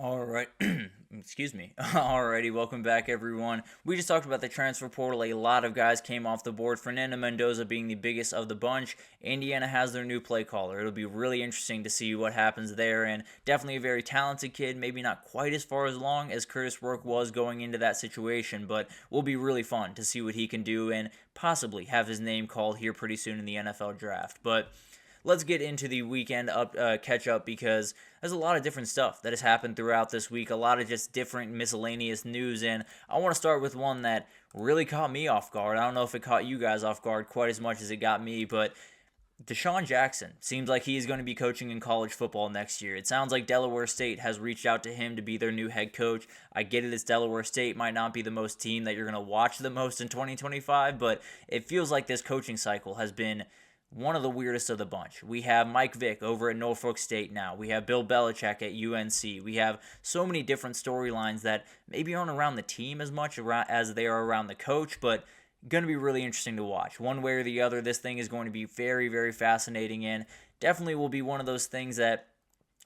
All right. Excuse me. Alrighty, welcome back, everyone. We just talked about the transfer portal. A lot of guys came off the board, Fernando Mendoza being the biggest of the bunch. Indiana has their new play caller. It'll be really interesting to see what happens there, and definitely a very talented kid, maybe not quite as far along as Curtis Rourke was going into that situation, but will be really fun to see what he can do and possibly have his name called here pretty soon in the NFL draft. But let's get into the weekend catch up because there's a lot of different stuff that has happened throughout this week, a lot of just different miscellaneous news, and I want to start with one that really caught me off guard. I don't know if it caught you guys off guard quite as much as it got me, but Deshaun Jackson seems like he is going to be coaching in college football next year. It sounds like Delaware State has reached out to him to be their new head coach. I get it, it's Delaware State, might not be the most team that you're going to watch the most in 2025, but it feels like this coaching cycle has been one of the weirdest of the bunch. We have Mike Vick over at Norfolk State now. We have Bill Belichick at UNC. We have so many different storylines that maybe aren't around the team as much as they are around the coach, but going to be really interesting to watch. One way or the other, this thing is going to be very, very fascinating, and definitely will be one of those things that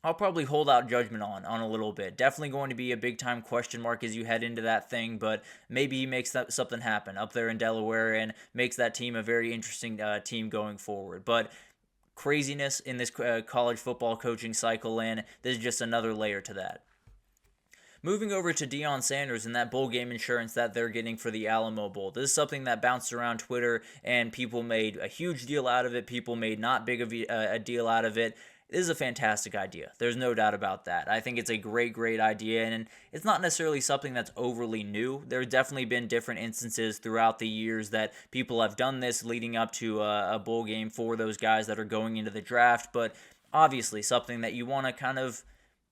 I'll probably hold out judgment on a little bit. Definitely going to be a big time question mark as you head into that thing, but maybe he makes something happen up there in Delaware and makes that team a very interesting team going forward. But craziness in this college football coaching cycle, and there's just another layer to that. Moving over to Deion Sanders and that bowl game insurance that they're getting for the Alamo Bowl. This is something that bounced around Twitter, and people made a huge deal out of it. People made not big of a deal out of it. This is a fantastic idea. There's no doubt about that. I think it's a great idea, and it's not necessarily something that's overly new. There have definitely been different instances throughout the years that people have done this leading up to a bowl game for those guys that are going into the draft, but obviously something that you want to kind of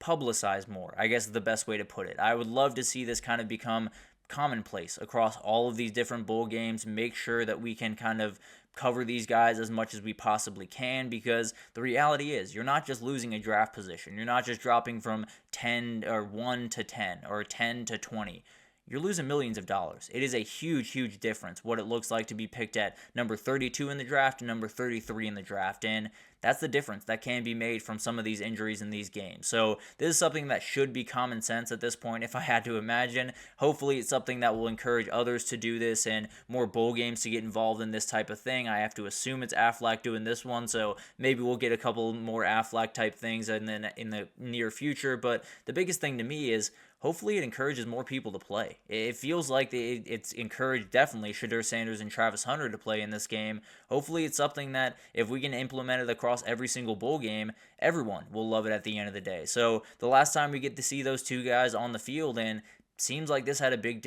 publicize more, I guess is the best way to put it. I would love to see this kind of become commonplace across all of these different bowl games, make sure that we can kind of cover these guys as much as we possibly can, because the reality is you're not just losing a draft position. You're not just dropping from 10 or 1 to 10 or 10 to 20. You're losing millions of dollars. It is a huge difference what it looks like to be picked at number 32 in the draft and number 33 in the draft, and that's the difference that can be made from some of these injuries in these games. So this is something that should be common sense at this point, if I had to imagine. Hopefully it's something that will encourage others to do this and more bowl games to get involved in this type of thing. I have to assume it's Aflac doing this one, so maybe we'll get a couple more Aflac type things in the near future. But the biggest thing to me is hopefully it encourages more people to play. It feels like it's encouraged definitely Shedeur Sanders and Travis Hunter to play in this game. Hopefully it's something that if we can implement it across every single bowl game, everyone will love it at the end of the day. So the last time we get to see those two guys on the field, and seems like this had a big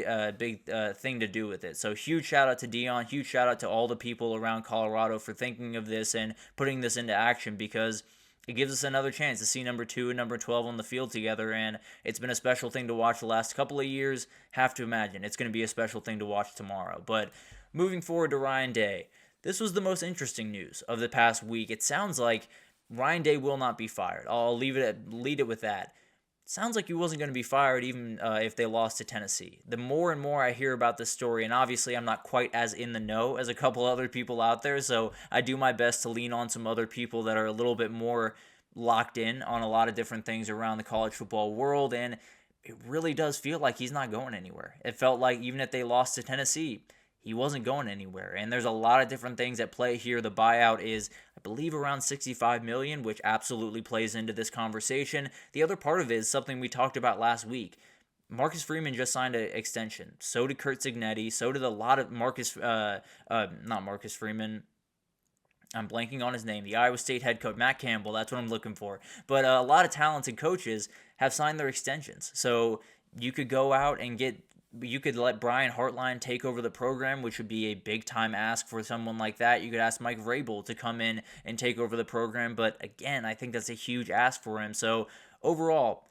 thing to do with it. So huge shout out to Deion, huge shout out to all the people around Colorado for thinking of this and putting this into action, because it gives us another chance to see number 2 and number 12 on the field together, and it's been a special thing to watch the last couple of years. Have to imagine it's going to be a special thing to watch tomorrow. But moving forward to Ryan Day, this was the most interesting news of the past week. It sounds like Ryan Day will not be fired. I'll lead it with that. Sounds like he wasn't going to be fired even if they lost to Tennessee. The more and more I hear about this story, and obviously I'm not quite as in the know as a couple other people out there, so I do my best to lean on some other people that are a little bit more locked in on a lot of different things around the college football world, and it really does feel like he's not going anywhere. It felt like even if they lost to Tennessee, he wasn't going anywhere, and there's a lot of different things at play here. The buyout is, I believe, around $65 million, which absolutely plays into this conversation. The other part of it is something we talked about last week. Marcus Freeman just signed an extension. So did Kurt Cignetti. So did a lot of not Marcus Freeman. I'm blanking on his name. The Iowa State head coach, Matt Campbell. That's what I'm looking for. But a lot of talented coaches have signed their extensions. So you could go out and you could let Brian Hartline take over the program, which would be a big-time ask for someone like that. You could ask Mike Vrabel to come in and take over the program, but again, I think that's a huge ask for him. So overall,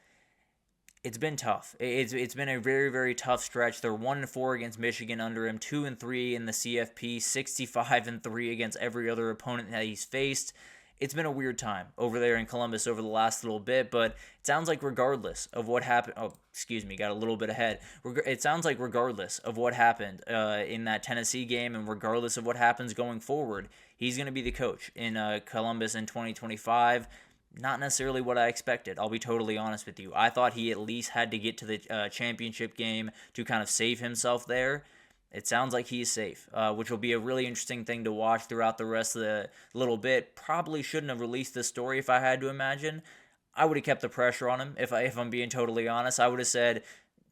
it's been tough. It's been a very tough stretch. They're 1-4 against Michigan under him, 2-3 in the CFP, 65-3 against every other opponent that he's faced. It's been a weird time over there in Columbus over the last little bit, but it sounds like regardless of what happened, got a little bit ahead. It sounds like regardless of what happened in that Tennessee game, and regardless of what happens going forward, he's going to be the coach in Columbus in 2025. not necessarily what I expected. I'll be totally honest with you. I thought he at least had to get to the championship game to kind of save himself there. It sounds like he's safe, which will be a really interesting thing to watch throughout the rest of the little bit. Probably shouldn't have released this story if I had to imagine. I would have kept the pressure on him. If I'm being totally honest, I would have said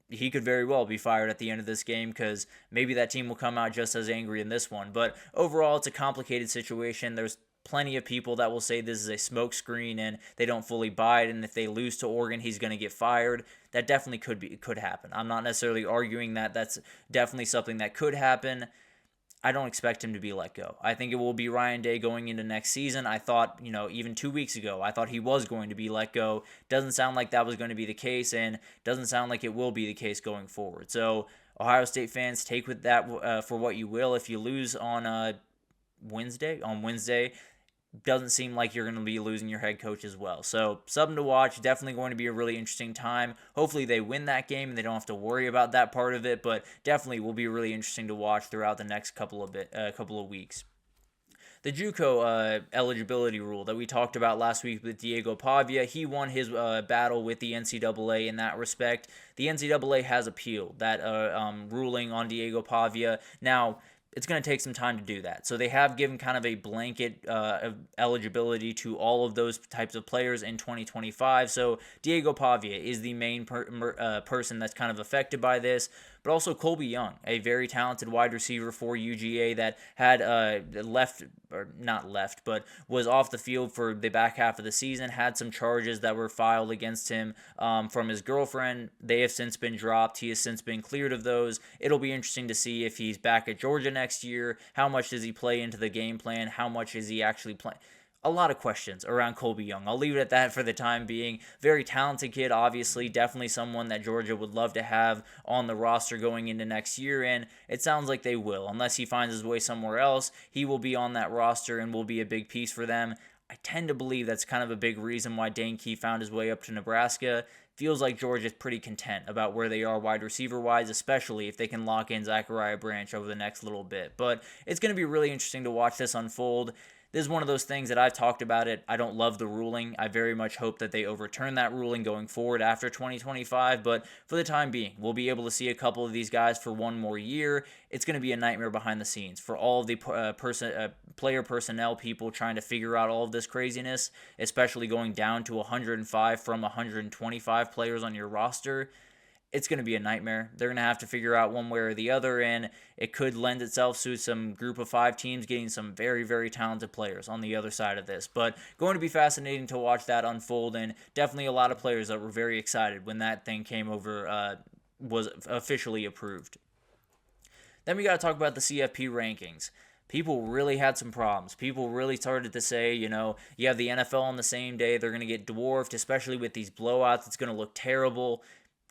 he could very well be fired at the end of this game because maybe that team will come out just as angry in this one. But overall, it's a complicated situation. There's plenty of people that will say this is a smokescreen and they don't fully buy it, and if they lose to Oregon, he's going to get fired. That definitely could happen. I'm not necessarily arguing that. That's definitely something that could happen. I don't expect him to be let go. I think it will be Ryan Day going into next season. I thought, even 2 weeks ago, I thought he was going to be let go. Doesn't sound like that was going to be the case, and doesn't sound like it will be the case going forward. So, Ohio State fans, take with that for what you will. If you lose on Wednesday, doesn't seem like you're going to be losing your head coach as well. So, something to watch. Definitely going to be a really interesting time. Hopefully they win that game and they don't have to worry about that part of it, but definitely will be really interesting to watch throughout the next couple of weeks. The JUCO eligibility rule that we talked about last week with Diego Pavia, he won his battle with the NCAA in that respect. The NCAA has appealed that ruling on Diego Pavia. Now, it's going to take some time to do that. So they have given kind of a blanket eligibility to all of those types of players in 2025. So Diego Pavia is the main person that's kind of affected by this. But also Colby Young, a very talented wide receiver for UGA that had was off the field for the back half of the season, had some charges that were filed against him from his girlfriend. They have since been dropped. He has since been cleared of those. It'll be interesting to see if he's back at Georgia next year. How much does he play into the game plan? How much is he actually playing? A lot of questions around Colby Young. I'll leave it at that for the time being. Very talented kid, obviously. Definitely someone that Georgia would love to have on the roster going into next year, and it sounds like they will. Unless he finds his way somewhere else, he will be on that roster and will be a big piece for them. I tend to believe that's kind of a big reason why Dane Key found his way up to Nebraska. Feels like Georgia's pretty content about where they are wide receiver-wise, especially if they can lock in Zachariah Branch over the next little bit. But it's going to be really interesting to watch this unfold. This is one of those things that I've talked about it. I don't love the ruling. I very much hope that they overturn that ruling going forward after 2025. But for the time being, we'll be able to see a couple of these guys for one more year. It's going to be a nightmare behind the scenes for all of the player personnel people trying to figure out all of this craziness, especially going down to 105 from 125 players on your roster. It's going to be a nightmare. They're going to have to figure out one way or the other, and it could lend itself to some group of 5 teams getting some very, very talented players on the other side of this. But going to be fascinating to watch that unfold, and definitely a lot of players that were very excited when that thing came over, was officially approved. Then we got to talk about the CFP rankings. People really had some problems. People really started to say, you have the NFL on the same day. They're going to get dwarfed, especially with these blowouts. It's going to look terrible.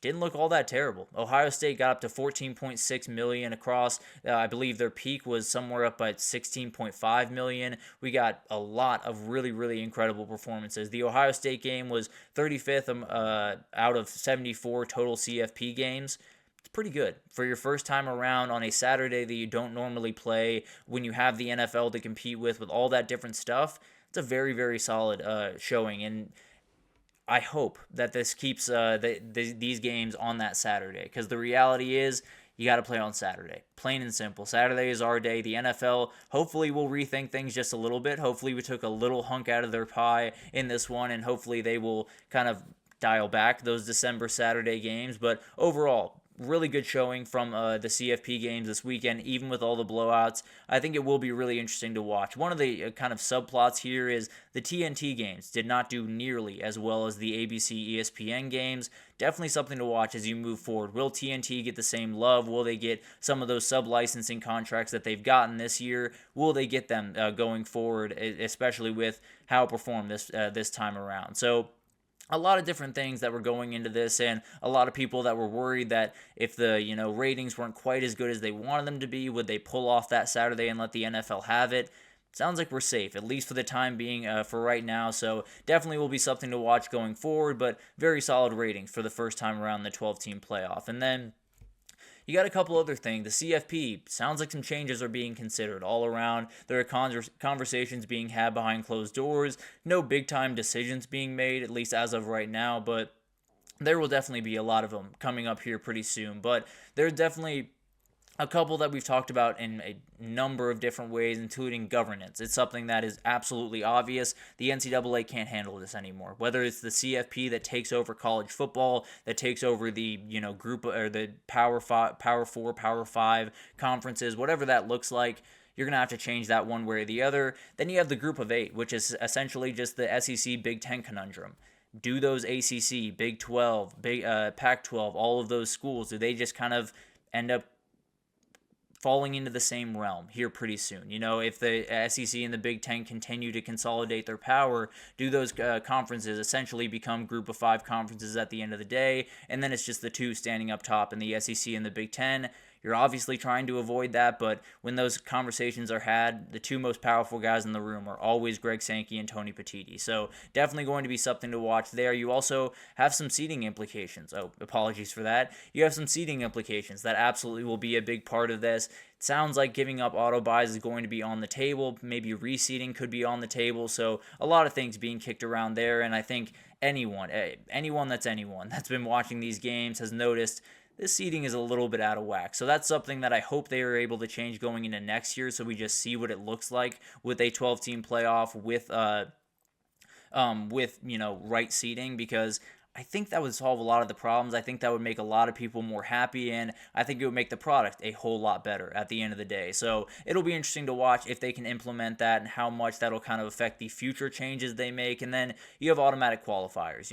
Didn't look all that terrible. Ohio State got up to 14.6 million across. I believe their peak was somewhere up at 16.5 million. We got a lot of really, really incredible performances. The Ohio State game was 35th out of 74 total CFP games. It's pretty good for your first time around on a Saturday that you don't normally play when you have the NFL to compete with all that different stuff. It's a very, very solid showing, and I hope that this keeps these games on that Saturday, because the reality is you got to play on Saturday. Plain and simple. Saturday is our day. The NFL hopefully will rethink things just a little bit. Hopefully we took a little hunk out of their pie in this one, and hopefully they will kind of dial back those December Saturday games. But overall, really good showing from the CFP games this weekend, even with all the blowouts. I think it will be really interesting to watch. One of the kind of subplots here is the TNT games did not do nearly as well as the ABC ESPN games. Definitely something to watch as you move forward. Will TNT get the same love? Will they get some of those sub-licensing contracts that they've gotten this year? Will they get them going forward, especially with how it performed this time around? So a lot of different things that were going into this, and a lot of people that were worried that if the ratings weren't quite as good as they wanted them to be, would they pull off that Saturday and let the NFL have it? Sounds like we're safe, at least for the time being, for right now. So definitely will be something to watch going forward, but very solid ratings for the first time around the 12-team playoff. And then you got a couple other things. The CFP sounds like some changes are being considered all around. There are conversations being had behind closed doors. No big time decisions being made, at least as of right now, but there will definitely be a lot of them coming up here pretty soon. But there's definitely a couple that we've talked about in a number of different ways, including governance. It's something that is absolutely obvious. The NCAA can't handle this anymore. Whether it's the CFP that takes over college football, that takes over the group or the Power 4, Power 5 conferences, whatever that looks like, you're going to have to change that one way or the other. Then you have the Group of 8, which is essentially just the SEC Big Ten conundrum. Do those ACC, Big 12, Pac-12, all of those schools, do they just kind of end up falling into the same realm here pretty soon? If the SEC and the Big Ten continue to consolidate their power, do those conferences essentially become Group of 5 conferences at the end of the day, and then it's just the two standing up top in the SEC and the Big Ten? You're obviously trying to avoid that, but when those conversations are had, the two most powerful guys in the room are always Greg Sankey and Tony Petitti. So definitely going to be something to watch there. You also have some seeding implications. Oh, apologies for that. You have some seeding implications that absolutely will be a big part of this. It sounds like giving up auto buys is going to be on the table. Maybe reseeding could be on the table. So a lot of things being kicked around there, and I think anyone that's been watching these games has noticed this seeding is a little bit out of whack. So that's something that I hope they are able to change going into next year, so we just see what it looks like with a 12-team playoff with right seeding, because I think that would solve a lot of the problems. I think that would make a lot of people more happy, and I think it would make the product a whole lot better at the end of the day. So it'll be interesting to watch if they can implement that and how much that'll kind of affect the future changes they make. And then you have automatic qualifiers.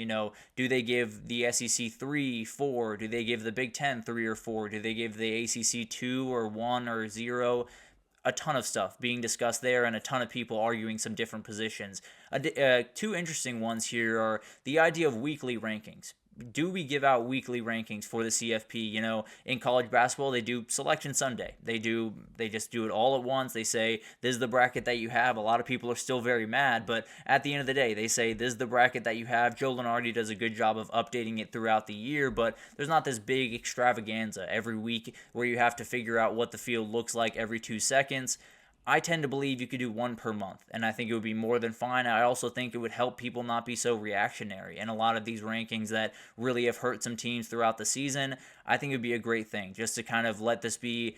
Do they give the SEC 3, 4? Do they give the Big Ten 3 or 4? Do they give the ACC 2 or 1 or 0? A ton of stuff being discussed there, and a ton of people arguing some different positions. Two interesting ones here are the idea of weekly rankings. Do we give out weekly rankings for the CFP? In college basketball, they do Selection Sunday. They just do it all at once. They say, this is the bracket that you have. A lot of people are still very mad, but at the end of the day, they say, this is the bracket that you have. Joe Lunardi does a good job of updating it throughout the year, but there's not this big extravaganza every week where you have to figure out what the field looks like every 2 seconds. I tend to believe you could do one per month, and I think it would be more than fine. I also think it would help people not be so reactionary. And a lot of these rankings that really have hurt some teams throughout the season, I think it would be a great thing just to kind of let this be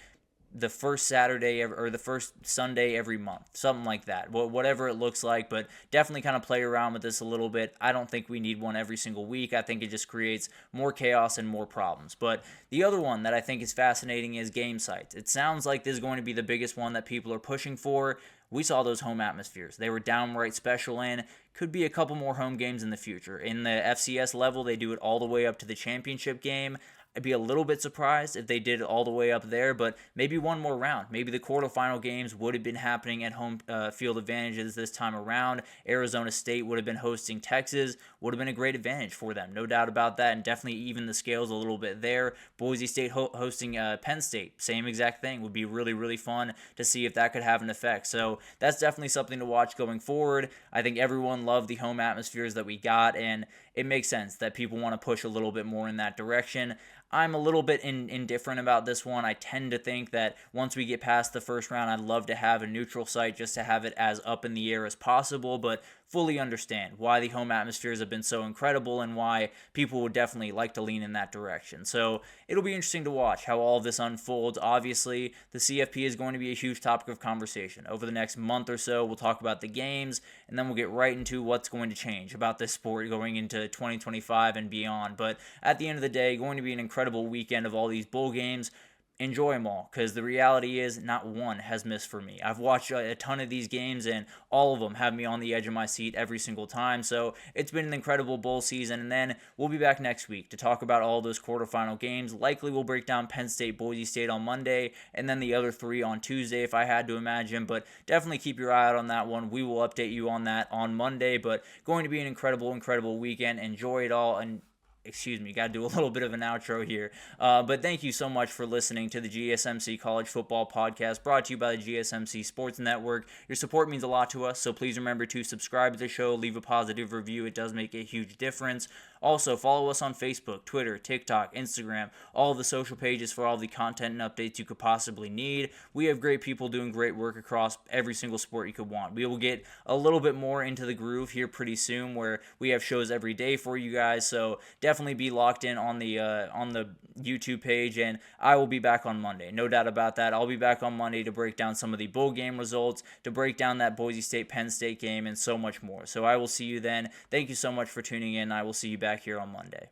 the first Saturday or the first Sunday every month, something like that. Whatever it looks like, but definitely kind of play around with this a little bit. I don't think we need one every single week. I think it just creates more chaos and more problems. But the other one that I think is fascinating is game sites. It sounds like this is going to be the biggest one that people are pushing for. We saw those home atmospheres. They were downright special, and could be a couple more home games in the future. In the FCS level, they do it all the way up to the championship game. I'd be a little bit surprised if they did it all the way up there, but maybe one more round. Maybe the quarterfinal games would have been happening at home field advantages this time around. Arizona State would have been hosting Texas. Would have been a great advantage for them, no doubt about that, and definitely even the scales a little bit there. Boise State hosting Penn State, same exact thing. Would be really, really fun to see if that could have an effect. So that's definitely something to watch going forward. I think everyone loved the home atmospheres that we got, and it makes sense that people want to push a little bit more in that direction. I'm a little bit indifferent about this one. I tend to think that once we get past the first round, I'd love to have a neutral site just to have it as up in the air as possible, but fully understand why the home atmospheres have been so incredible and why people would definitely like to lean in that direction. So it'll be interesting to watch how all of this unfolds. Obviously, the CFP is going to be a huge topic of conversation. Over the next month or so, we'll talk about the games, and then we'll get right into what's going to change about this sport going into 2025 and beyond. But at the end of the day, going to be an incredible weekend of all these bowl games. Enjoy them all, because the reality is not one has missed for me. I've watched a ton of these games, and all of them have me on the edge of my seat every single time. So it's been an incredible bowl season, and then we'll be back next week to talk about all those quarterfinal games. Likely we'll break down Penn State, Boise State on Monday, and then the other three on Tuesday if I had to imagine, but definitely keep your eye out on that one. We will update you on that on Monday, but going to be an incredible, incredible weekend. Enjoy it all, and got to do a little bit of an outro here. But thank you so much for listening to the GSMC College Football Podcast, brought to you by the GSMC Sports Network. Your support means a lot to us, so please remember to subscribe to the show, leave a positive review. It does make a huge difference. Also, follow us on Facebook, Twitter, TikTok, Instagram, all of the social pages for all the content and updates you could possibly need. We have great people doing great work across every single sport you could want. We will get a little bit more into the groove here pretty soon, where we have shows every day for you guys, so definitely be locked in on the YouTube page, and I will be back on Monday. No doubt about that. I'll be back on Monday to break down some of the bowl game results, to break down that Boise State-Penn State game, and so much more. So I will see you then. Thank you so much for tuning in. I will see you back here on Monday.